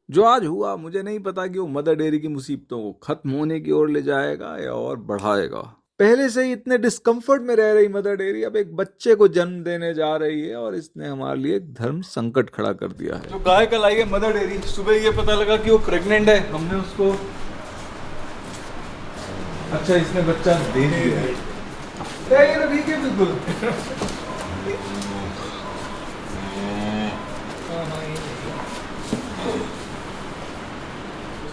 जो आज हुआ मुझे नहीं पता कि वो मदर डेयरी की मुसीबतों को खत्म होने की ओर ले जाएगा या और बढ़ाएगा। पहले से ही इतने डिस्कम्फर्ट में रह रही मदर डेयरी अब एक बच्चे को जन्म देने जा रही है और इसने हमारे लिए एक धर्म संकट खड़ा कर दिया है। जो गाय कल आई है मदर डेयरी, सुबह ये पता लगा कि वो प्रेग्नेंट है। हमने उसको, अच्छा इसने बच्चा दे दिया है। ये तो ठीक है बिल्कुल।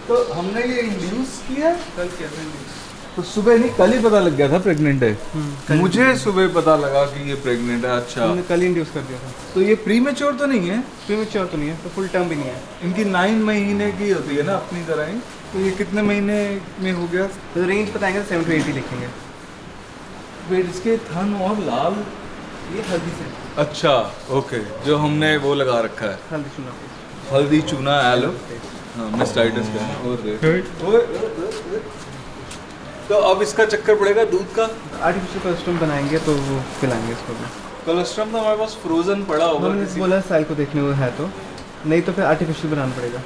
तो हमने ये इंड्यूस किया कल, कैसे तो सुबह नहीं कल ही पता लग गया था प्रेग्नेंट है। मुझे सुबह पता लगा कि ये प्रेग्नेंट है। अच्छा, हमने कल ही इंड्यूस कर दिया था। तो ये प्रीमेच्योर तो नहीं है? प्रीमेच्योर तो नहीं है, तो फुल टर्म भी नहीं है। इनकी 9 महीने की होती है ना अपनी तरह ही। तो ये कितने महीने में हो गया? तो रेंज बताएंगे तो 7 to 80 लिखेंगे। फिर इसके थन और लाल, ये हल्दी से, अच्छा ओके, जो हमने वो लगा रखा है हल्दी चूना हल्दी चूना एलो, हाँ मेस्टाइटिस का है। और तो अब इसका चक्कर पड़ेगा दूध का। आर्टिफिशियल कोलेस्ट्रॉम बनाएंगे तो वो पिलाएंगे इसको भी। कोलेस्ट्रॉम तो हमारे पास फ्रोजन पड़ा होगा। उन्होंने बोला साइल को देखने को है, तो नहीं तो फिर आर्टिफिशियल बनाना पड़ेगा।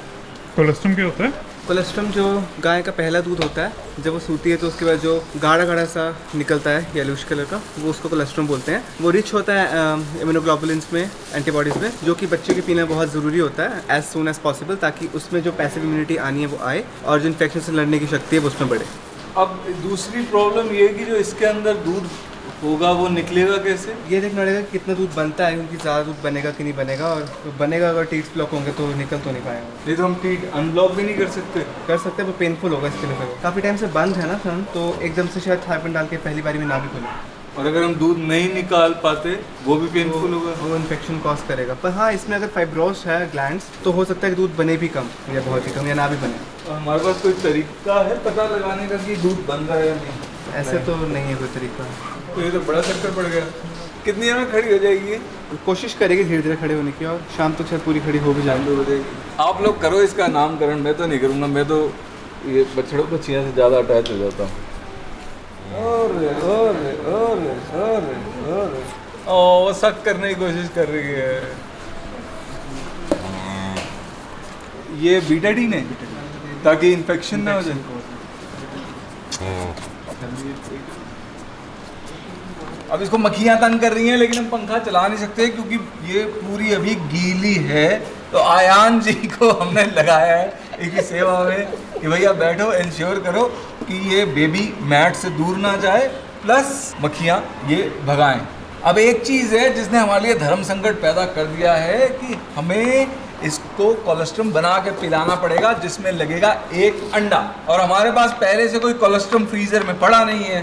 कोलेस्ट्रॉम क्या होता है? कोलेस्ट्रॉम जो गाय का पहला दूध होता है, जब वो सूती है तो उसके बाद जो गाढ़ा गाढ़ा सा निकलता है येलोइश कलर का, वो उसको कोलेस्ट्रॉम बोलते हैं। वो रिच होता है इम्यूनोग्लोबुलिन्स में, एंटीबॉडीज़ में, जो कि बच्चे के पीना बहुत ज़रूरी होता है एज सून एज पॉसिबल, ताकि उसमें जो पैसिव इम्यूनिटी आनी है वो आए और जो इन्फेक्शन से लड़ने की शक्ति है वो उसमें बढ़े। अब दूसरी प्रॉब्लम ये है कि जो इसके अंदर दूध होगा वो निकलेगा कैसे? ये देखना पड़ेगा कि कितना दूध बनता है, क्योंकि ज़्यादा दूध बनेगा कि नहीं बनेगा, और तो बनेगा अगर टीट्स ब्लॉक होंगे तो निकल तो नहीं पाएगा। नहीं तो हम टीट अनब्लॉक भी नहीं कर सकते? कर सकते हैं, वो पेनफुल होगा इसके लिए। फिर काफ़ी टाइम से बंद है ना सन, तो एकदम से शायद थाईपन डाल के पहली बारी में ना भी खुले, और अगर हम दूध नहीं निकाल पाते वो भी पेनफुल होगा। वो इन्फेक्शन कॉज करेगा। पर हाँ, इसमें अगर फाइब्रोस है ग्लैंड्स तो हो सकता है कि दूध बने भी कम या बहुत ही कम या ना भी बने। और हमारे पास कोई तरीका है पता लगाने का कि दूध बन रहा है या नहीं? ऐसे तो नहीं है कोई तरीका। तो ये तो बड़ा चक्कर पड़ गया। कितनी देर में खड़ी हो जाएगी ये? कोशिश करेगी धीरे धीरे खड़े होने की, और शाम तक शायद पूरी खड़ी हो भी जाएगी। हो जाएगी। आप लोग करो इसका नामकरण, मैं तो नहीं करूँगा। मैं तो ये बछड़ों बच्चियाँ से ज़्यादा अटैच हो जाता हूँ। वो शक करने की कोशिश कर रही है। ये बीटाडीन है ताकि इन्फेक्शन ना हो जाए। अब इसको मक्खियाँ तंग कर रही हैं, लेकिन हम पंखा चला नहीं सकते क्योंकि ये पूरी अभी गीली है। तो आयान जी को हमने लगाया है इनकी सेवा में कि भैया बैठो, इंश्योर करो कि ये बेबी मैट से दूर ना जाए, प्लस मक्खियाँ ये भगाएं। अब एक चीज़ है जिसने हमारे लिए धर्म संकट पैदा कर दिया है कि हमें इसको कोलेस्ट्रम बना के पिलाना पड़ेगा, जिसमें लगेगा एक अंडा, और हमारे पास पहले से कोई कोलेस्ट्रम फ्रीजर में पड़ा नहीं है,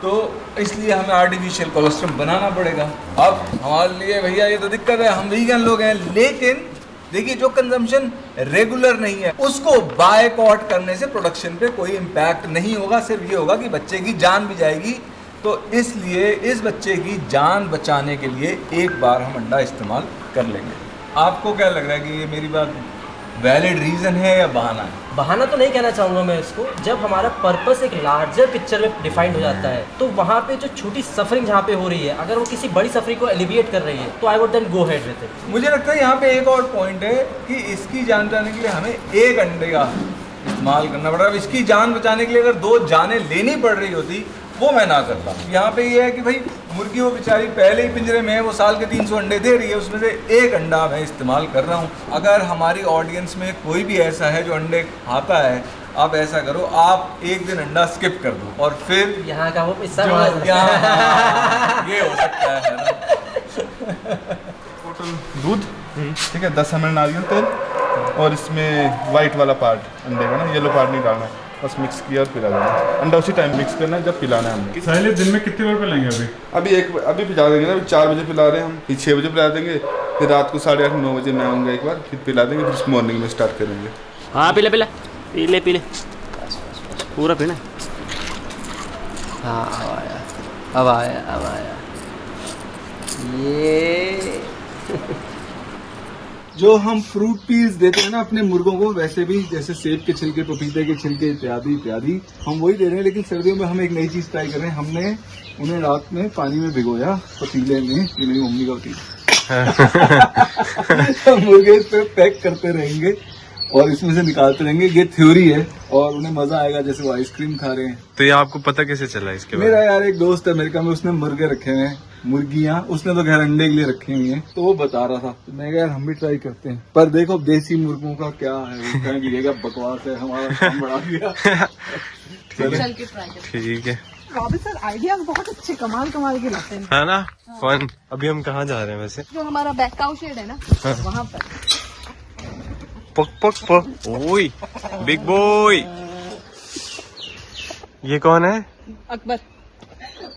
तो इसलिए हमें आर्टिफिशियल कोलेस्ट्रम बनाना पड़ेगा। अब हमारे लिए भैया ये तो दिक्कत है, हम वीगन लोग हैं, लेकिन देखिए जो कंजम्पशन रेगुलर नहीं है उसको बायकॉट करने से प्रोडक्शन पे कोई इम्पैक्ट नहीं होगा। सिर्फ ये होगा कि बच्चे की जान भी जाएगी। तो इसलिए इस बच्चे की जान बचाने के लिए एक बार हम अंडा इस्तेमाल कर लेंगे। आपको क्या लग रहा है कि ये मेरी बात वैलिड रीज़न है या बहाना है? बहाना तो नहीं कहना चाहूँगा मैं इसको। जब हमारा पर्पस एक लार्जर पिक्चर में डिफाइंड हो जाता है, तो वहाँ पे जो छोटी सफरिंग जहाँ पे हो रही है, अगर वो किसी बड़ी सफरिंग को एलिविएट कर रही है, तो I would then go ahead with it. मुझे लगता है यहाँ पे एक और पॉइंट है कि इसकी जान बचाने के लिए हमें एक अंडे का इस्तेमाल करना पड़ रहा है। इसकी जान बचाने के लिए अगर 2 जानें लेनी पड़ रही होती वो मैं ना करता। यहाँ पे ये है कि भाई मुर्गी वो बेचारी पहले ही पिंजरे में है, वो साल के 300 अंडे दे रही है, उसमें से एक अंडा मैं इस्तेमाल कर रहा हूँ। अगर हमारी ऑडियंस में कोई भी ऐसा है जो अंडे खाता है, आप ऐसा करो, आप एक दिन अंडा स्किप कर दो और फिर यहाँ का वो हिस्सा ये हो सकता है ना। टोटल दूध, ठीक है, 10 ml नारियल तेल, और इसमें वाइट वाला पार्ट अंडे का ना, येलो पार्ट नहीं डालना है, बस मिक्स किया और पिला देना। अंडा उसी टाइम मिक्स करना है जब पिलाना है हमने। साहिल दिन में कितनी बार पिलाएंगे? अभी पिला देंगे ना, 4 बजे पिला रहे हैं हम, फिर 6 बजे पिला देंगे, फिर रात को 8:30-9 बजे मैं आऊँगा एक बार, फिर पिला देंगे, फिर मॉर्निंग में स्टार्ट करेंगे। हाँ पी ले पूरा पीना। हाँ अब आया ये जो हम फ्रूट पीस देते हैं ना अपने मुर्गों को, वैसे भी जैसे सेब के छिलके, पपीते के छिलके इत्यादि इत्यादि हम वही दे रहे हैं। लेकिन सर्दियों में हम एक नई चीज ट्राई कर रहे हैं। हमने उन्हें रात में पानी में भिगोया, पतीले में, ये मेरी मम्मी का पतीला। मुर्गे इस पे पैक करते रहेंगे और इसमें से निकालते रहेंगे। ये थ्योरी है और उन्हें मजा आएगा जैसे वो आइसक्रीम खा रहे हैं। तो ये आपको पता कैसे चला इसके बारे मेरा यार एक दोस्त है अमेरिका में, उसने मुर्गे रखे हुए हैं, मुर्गियां, उसने तो घर अंडे के लिए रखी हुई हैं, तो वो बता रहा था। तो मैं यार हम भी ट्राई करते हैं, पर देखो देसी मुर्गों का क्या है, वो कहें लगेगा बकवास है, हमारा काम बढ़ा दिया। चल के ट्राई करते हैं। ठीक है रॉबिन सर आइडियाज बहुत अच्छे कमाल के लाते हैं। है ना फन। अभी हम कहाँ जा रहे हैं वैसे? जो हमारा बैक काउ शेड है ना, वहाँ पर। पक पक पक ओए बिग बॉय। ये कौन है? अकबर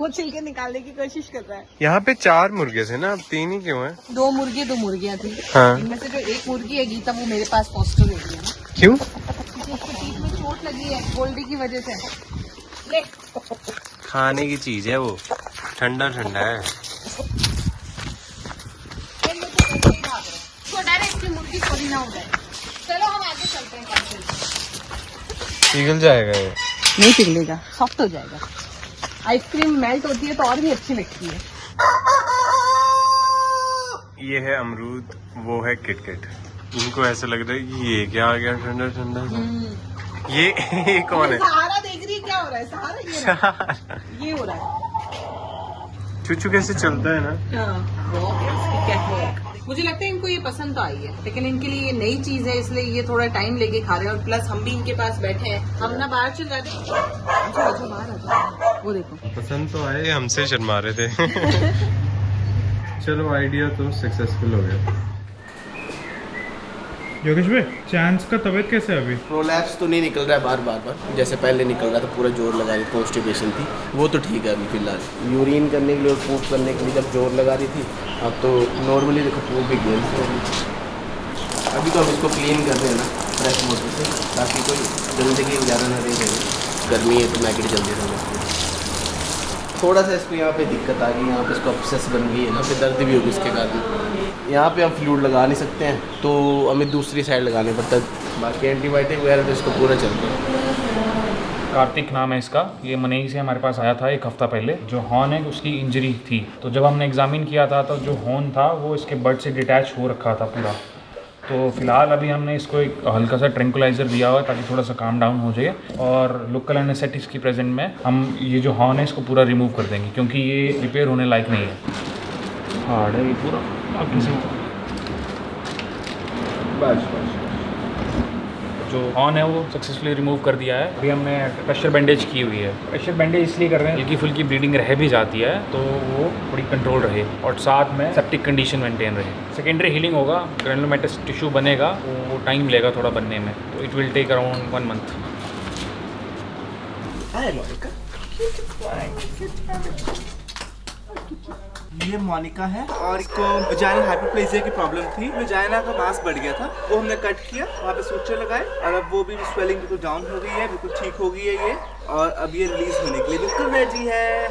वो छिलके निकालने की कोशिश कर रहा है। यहाँ पे 4 मुर्गे थे ना, अब 3 ही क्यों हैं? 2 मुर्गे 2 मुर्गियाँ थी। हाँ। इनमें से जो एक मुर्गी है गीता, वो मेरे पास फॉस्टर हो गई है ना, क्यों? क्योंकि उसको पीठ में चोट लगी है गोल्डी की वजह से। ले खाने की चीज है वो, ठंडा ठंडा है। डायरेक्ट मुर्गी थोड़ी ना हो जाए। चलो हम आगे चलते हैं। पिघल जाएगा ये। नहीं पिघलेगा, सॉफ्ट हो जाएगा। आइसक्रीम मेल्ट होती है तो और भी अच्छी लगती है। ये है अमरूद, वो है किटकिट। इनको ऐसा लग रहा है कि ये क्या आ गया ठंडा ठंडा सा। ये कौन है? सहारा देख रही है क्या हो रहा है? सहारा ये हो रहा है। चूचू कैसे चलता है ना। मुझे लगता है इनको ये पसंद तो आई है, लेकिन इनके लिए ये नई चीज है, इसलिए ये थोड़ा टाइम लेके खा रहे हैं। और प्लस हम भी इनके पास बैठे हैं, हम ना बाहर चल जाते हैं। अच्छा बाहर आ जाओ, वो देखो। पसंद तो आए, हमसे शर्मा रहे थे। चलो आइडिया तो सक्सेसफुल हो गया। योगेश भाई चांस का तबीयत कैसे है अभी? प्रोलैप्स तो नहीं निकल रहा है बार जैसे पहले निकल रहा था, पूरा जोर लगा रही, कॉन्स्टिपेशन थी, वो तो ठीक है अभी फिलहाल। यूरिन करने के लिए और पूप करने के लिए जब जोर लगा रही थी, अब तो नॉर्मली देखो पूप भी गेम। अभी तो हम इसको क्लीन कर रहे हैं ना फ्रेश वाटर से, ताकि कोई गंदगी ज़्यादा ना रह जाए। गर्मी है तो मैकेट जल्दी रहना। थोड़ा सा इसको यहाँ पे दिक्कत आ गई, यहाँ पे इसको अपसेस बन गई है, यहाँ पे दर्द भी होगी इसके कारण। यहाँ पे हम फ्लूइड लगा नहीं सकते हैं, तो हमें दूसरी साइड लगाने पड़ता है। बाकी एंटीबायोटिक वगैरह तो इसको पूरा चल रहा है। कार्तिक नाम है इसका। ये मनई से हमारे पास आया था 1 हफ्ता पहले। जो हॉर्न है उसकी इंजरी थी, तो जब हमने एग्जामिन किया था तो जो हॉर्न था वो इसके बड से डिटैच हो रखा था पूरा। तो फिलहाल अभी हमने इसको एक हल्का सा ट्रैंकुलाइज़र दिया हुआ है ताकि थोड़ा सा काम डाउन हो जाए, और लोकल एनेस्थेटिक्स की प्रेजेंट में हम ये जो हॉर्न है इसको पूरा रिमूव कर देंगे, क्योंकि ये रिपेयर होने लायक नहीं है। हार्ड है ये पूरा। बस जो हॉर्न है वो सक्सेसफुली रिमूव कर दिया है। अभी हमने प्रेशर बैंडेज की हुई है। प्रेशर बैंडेज इसलिए कर रहे हैं, हल्की फुल्की ब्लीडिंग रह भी जाती है तो वो थोड़ी कंट्रोल रहे, और साथ में सेप्टिक कंडीशन मेंटेन रहे। सेकेंडरी हीलिंग होगा, ग्रैनुलोमेटस टिश्यू बनेगा, वो टाइम लेगा थोड़ा बनने में, तो it will take around 1 month. ये मोनिका है, और इसको वजाइनल हाइपरप्लेजिया की प्रॉब्लम थी। वजाइना का मांस बढ़ गया था, वो हमने कट किया, वहाँ पे सूचर लगाए, और अब वो भी स्वेलिंग बिल्कुल डाउन हो गई है, बिल्कुल ठीक हो गई है ये, और अब ये रिलीज होने के लिए बिल्कुल रेडी है।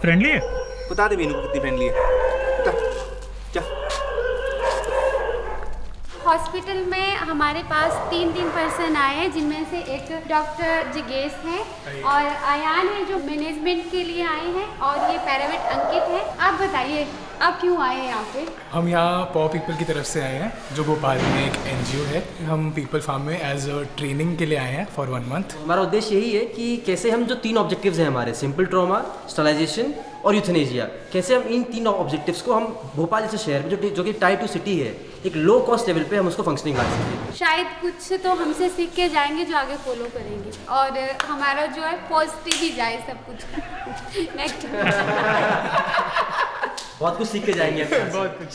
फ्रेंडली है? बता दे मीनू को कितनी फ्रेंडली है, बता क्या। हॉस्पिटल में हमारे पास 3 पर्सन आए हैं, जिनमें से एक डॉक्टर जिगेश हैं और आयान है जो मैनेजमेंट के लिए आए हैं, और ये पैरामेड अंकित है। आप बताइए आप क्यों आए हैं यहाँ पे? हम यहाँ पॉ पीपल की तरफ से आए हैं, जो भोपाल में एक NGO है। हम पीपल फार्म में एज अ ट्रेनिंग के लिए आए हैं फॉर 1 मंथ। हमारा उद्देश्य यही है कि कैसे हम जो 3 ऑब्जेक्टिव्स हैं हमारे, सिंपल ट्रॉमा, स्टरलाइजेशन और यूथनेशिया, कैसे हम इन 3 ऑब्जेक्टिव्स को हम भोपाल जैसे शहर में जो कि टाइप 2 सिटी है, एक लो कॉस्ट लेवल पे हम उसको फंक्शनिंग ला सकें। शायद कुछ तो हमसे सीख के जाएंगे जो आगे फॉलो करेंगे, और हमारा जो है पॉजिटिव ही जाए सब कुछ। नेक्स्ट बहुत कुछ सीख के जाएंगे। बहुत कुछ।